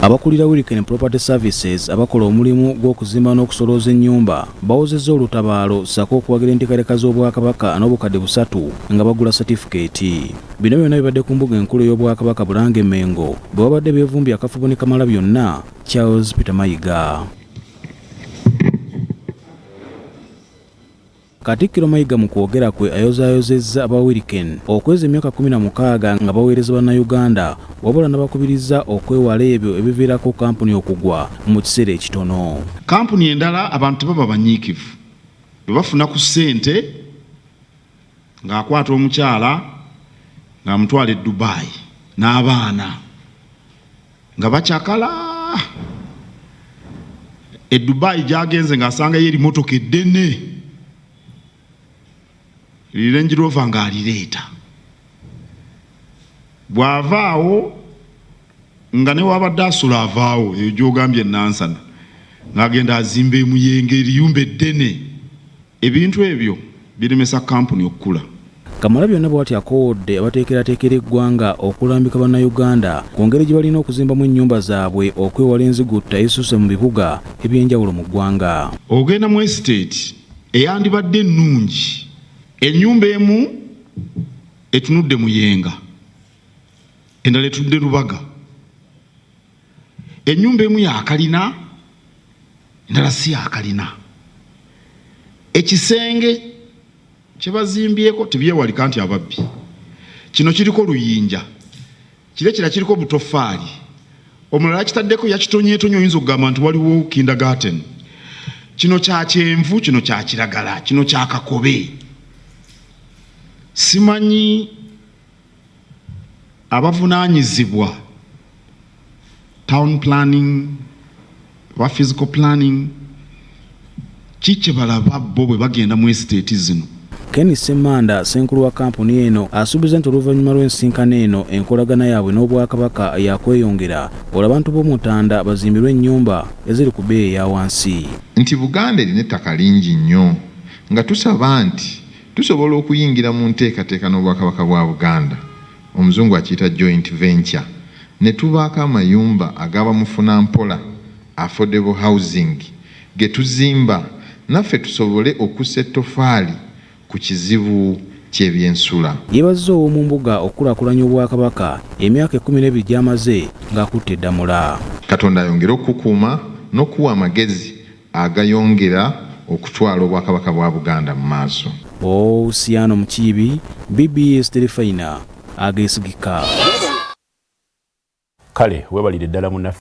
Abakulira Hurricane Property Services abakola omulimu gw'okuzimba n'okusolooza ennyumba bawozezza olutabaalo ssaako okuwagira enteekateeka z'Obwakabaka n'obukadde 3 nga bagula satifikeeti. Bino byonna bibadde ku mbuga enkulu y'Obwakabaka Bulange Mengo bwe babadde beevumbye akafubo ne kamala byonna. Charles Peter Mayiga. Katikkiro Mayiga mu kwogera kwe ayozaayozezza aba Hurricane okweza emyaka 16 nga baweereza bannayuganda wabula n'abakubiriza okwewala ebyo ebiviirako kampuni okugwa mu kiseera ekitono. Kampuni endala abantu tebaba banyiikivu bwe bafuna ku ssente ng'akwata omukyala ng'amutwala e Dubai n'abaana nga bakyakala e Dubai gy'agenze ng'asangayo erimotoka eddene Range Rover ng'alireeta bw'avaawo nga ne wabadde asula avaawo eyo gy'ogambye Nansana ng'agenda azimba emuyenge eriyumba eddene. Ebintu ebyo biremesa kampuni okukula. Kamala byonna bw'ati akoodde abateekerateekera eggwanga okulambika bannayuganda ku ngeri gye balina okuzimbamu ennyumba zaabwe okwewala enzigutta ezisusse mu bibuga eby'enjawulo mu ggwanga. Ogenda mu estate eyandibadde ennungi, ennyumba emu etunudde Muyenga, endala etunudde Lubaga, ennyumba emu yakalina, endala si yakalina, ekisenge kye bazimbyeko tebyewalika nti ababbi, kino kiriko luyinja, kirekira kiriko butoffaali, omulala kitaddeko yakitonyeetonye oyinza okugamba nti waliwo kindergarten, kino kya kyenvu, kino kya kiragala, kino kya kakobe. Simanyi abavunaanyizibwa town planning wa physical planning kiki balaba bo bwe bagenda mu estate zino. Ken Semanda senkulu wa kampuni eno asuubiza nti oluvannyuma lw'ensinkano eno enkolagana yaabwe n'Obwakabaka yakweyongera olw'abantu b'Omutanda bazimbirwe ennyumba eziri ku bbeeyi eya wansi. Nti Buganda erina ettaka lingi nnyo nga tusaba nti tusobola okuyingira mu nteekateeka n'Obwakabaka bwa Buganda, omuzungu akiyita joint venture, ne tubaako amayumba ag'abamufuna mpola affordable housing ge tuzimba naffe tusobole okussa ettofaali ku kizibu ky'ebyensula. Yeebazizza ow'omu mbuga okukulaakulanya Obwakabaka emyaka 12 gy'amaze ng'akutte eddamula. Katonda ayongere okukuuma n'okuwa amagezi agayongera okutwala Obwakabaka bwa Buganda mu maaso. Siano Mukiibi, BBS Terefayina, Ageesigika. Kale webalire ddala munaffe.